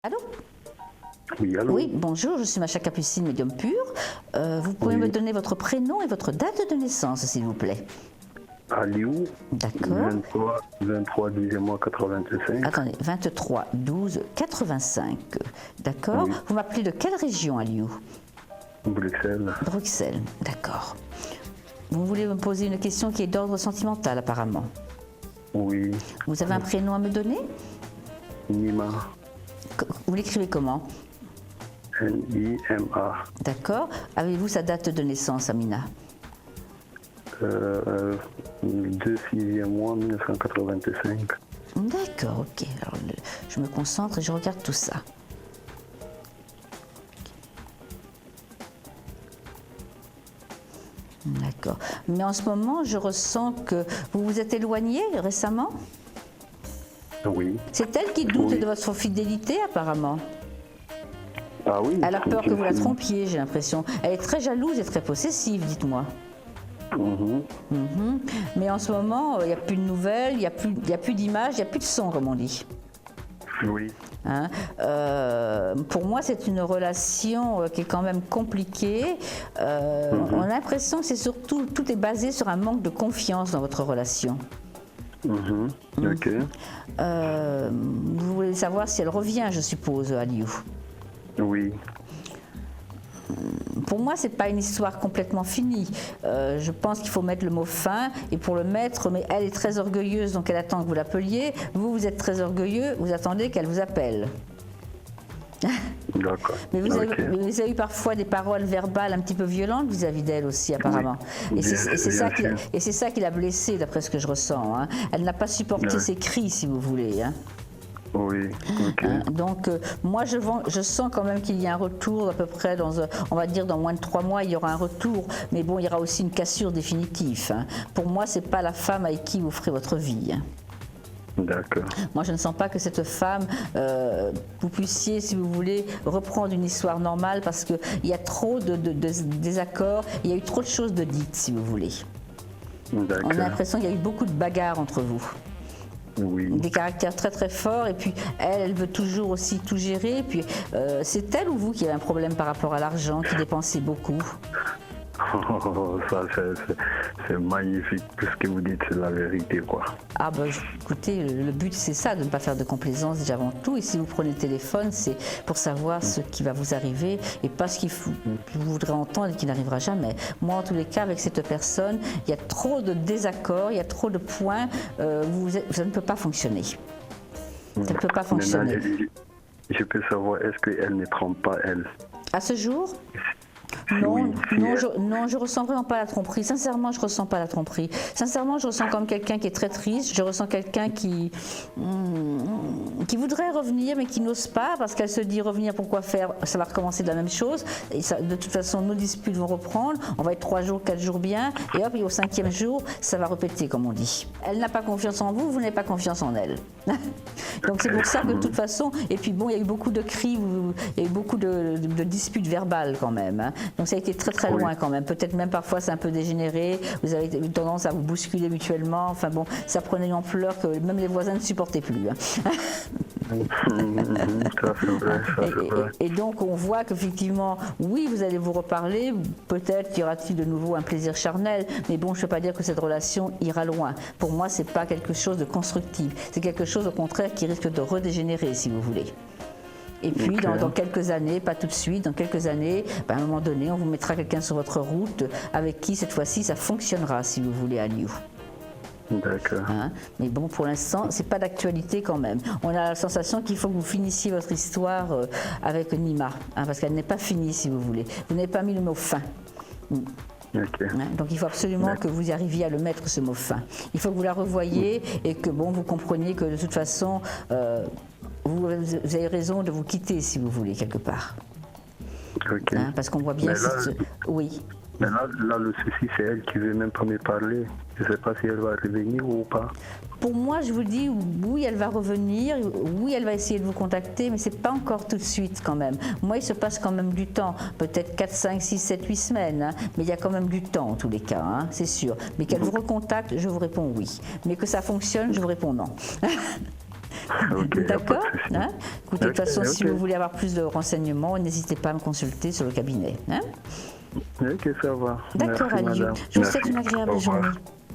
Allô? Oui, allô? Oui, bonjour, je suis Macha Capucine, médium pur. Vous pouvez me donner votre prénom et votre date de naissance, s'il vous plaît? Aliou, D'accord. 23 10e mois 85. Attendez, 23 12 85. D'accord. Oui. Vous m'appelez de quelle région, Aliou? Bruxelles. Bruxelles, d'accord. Vous voulez me poser une question qui est d'ordre sentimental, apparemment. Oui. Vous avez un prénom à me donner? Nima. Vous l'écrivez comment? N-I-M-A. D'accord. Avez-vous sa date de naissance, Amina? 2 6e mois 1985. D'accord, ok. Alors, je me concentre et je regarde tout ça. D'accord. Mais en ce moment, je ressens que vous vous êtes éloigné récemment. Oui. C'est elle qui doute Oui. de votre fidélité, apparemment. Ah oui. Elle a peur que vous la trompiez, j'ai l'impression. Elle est très jalouse et très possessive, dites-moi. Mhm. Mhm. Mais en ce moment, il n'y a plus de nouvelles, il n'y a plus d'images, il n'y a plus de son, comme on dit. Oui. Hein. Pour moi, c'est une relation qui est quand même compliquée. On a l'impression que c'est surtout, tout est basé sur un manque de confiance dans votre relation. Mhm. Ok. Vous voulez savoir si elle revient, je suppose, Aliou. Oui. Pour moi, c'est pas une histoire complètement finie. Je pense qu'il faut mettre le mot fin, et pour le mettre, mais elle est très orgueilleuse, donc elle attend que vous l'appeliez. Vous, vous êtes très orgueilleux, vous attendez qu'elle vous appelle. D'accord. Mais vous Ok. avez eu parfois des paroles verbales un petit peu violentes vis-à-vis d'elle aussi, apparemment. Oui. Et c'est Bien sûr. ça qui l'a blessée, d'après ce que je ressens. Hein. Elle n'a pas supporté Ouais. ses cris, si vous voulez. Hein. Oui. Ok. Hein, donc, moi, je sens quand même qu'il y a un retour à peu près on va dire dans moins de 3 mois, il y aura un retour. Mais bon, il y aura aussi une cassure définitive. Hein. Pour moi, c'est pas la femme avec qui vous ferez votre vie. Hein. D'accord. Moi, je ne sens pas que cette femme, vous puissiez, si vous voulez, reprendre une histoire normale parce qu'il y a trop de désaccords, il y a eu trop de choses de dites, si vous voulez. On a D'accord. l'impression qu'il y a eu beaucoup de bagarres entre vous. Oui. Des caractères très très forts, et puis elle veut toujours aussi tout gérer. Et puis c'est elle ou vous qui avez un problème par rapport à l'argent, qui dépensez beaucoup? Oh, ça, c'est magnifique. Tout ce que vous dites, c'est la vérité, quoi. Ah ben écoutez, le but c'est ça, de ne pas faire de complaisance déjà avant tout. Et si vous prenez le téléphone, c'est pour savoir ce qui va vous arriver et pas ce vous voudrez entendre et qui n'arrivera jamais. Moi, en tous les cas, avec cette personne, il y a trop de désaccords, il y a trop de points, ça ne peut pas fonctionner. Ça ne peut pas fonctionner. Maintenant, je peux savoir, est-ce qu'elle ne trompe pas, elle? À ce jour? Oui, Non, je ressens vraiment pas la tromperie. Sincèrement, je ressens pas la tromperie. Sincèrement, je ressens comme quelqu'un qui est très triste. Je ressens quelqu'un qui voudrait revenir, mais qui n'ose pas parce qu'elle se dit revenir, pourquoi faire? Ça va recommencer de la même chose. Et ça, de toute façon, nos disputes vont reprendre. On va être 3 jours, 4 jours bien, et hop, et au 5e jour, ça va répéter, comme on dit. Elle n'a pas confiance en vous, vous n'avez pas confiance en elle. Donc c'est pour ça que de toute façon, et puis bon, il y a eu beaucoup de cris, il y a eu beaucoup de disputes verbales quand même. Hein. Donc ça a été très très loin quand même. Peut-être même parfois c'est un peu dégénéré. Vous avez eu tendance à vous bousculer mutuellement. Enfin bon, ça prenait une ampleur que même les voisins ne supportaient plus. Hein. Ça, c'est vrai, ça, c'est vrai. Et donc on voit qu'effectivement, oui, vous allez vous reparler. Peut-être y aura-t-il de nouveau un plaisir charnel. Mais bon, je ne peux pas dire que cette relation ira loin. Pour moi, c'est pas quelque chose de constructif. C'est quelque chose au contraire qui risque de redégénérer, si vous voulez. Et puis, dans quelques années, pas tout de suite, dans quelques années, à un moment donné, on vous mettra quelqu'un sur votre route avec qui, cette fois-ci, ça fonctionnera, si vous voulez, Aliou. D'accord. Hein? Mais bon, pour l'instant, c'est pas d'actualité quand même. On a la sensation qu'il faut que vous finissiez votre histoire avec Nima, hein, parce qu'elle n'est pas finie, si vous voulez. Vous n'avez pas mis le mot fin. Ok. Hein, donc il faut absolument que vous y arriviez à le mettre, ce mot fin. Il faut que vous la revoyiez et que bon, vous compreniez que de toute façon, vous avez raison de vous quitter, si vous voulez, quelque part. Ok. Hein, parce qu'on voit bien... Mais là, oui. Mais là, le souci, c'est elle qui veut même pas me parler. Je ne sais pas si elle va revenir ou pas. Pour moi, je vous dis, oui, elle va revenir, oui, elle va essayer de vous contacter, mais ce n'est pas encore tout de suite quand même. Moi, il se passe quand même du temps, peut-être 4, 5, 6, 7, 8 semaines, hein, mais il y a quand même du temps en tous les cas, hein, c'est sûr. Mais qu'elle vous recontacte, je vous réponds oui. Mais que ça fonctionne, je vous réponds non. Ok, y a pas de D'accord souci. hein. Écoutez, de toute Ok, façon, si ok. vous voulez avoir plus de renseignements, n'hésitez pas à me consulter sur le cabinet. Hein. Ok, ça va. D'accord, Merci, Aliou. madame. Je vous souhaite Merci. une agréable Au revoir. journée.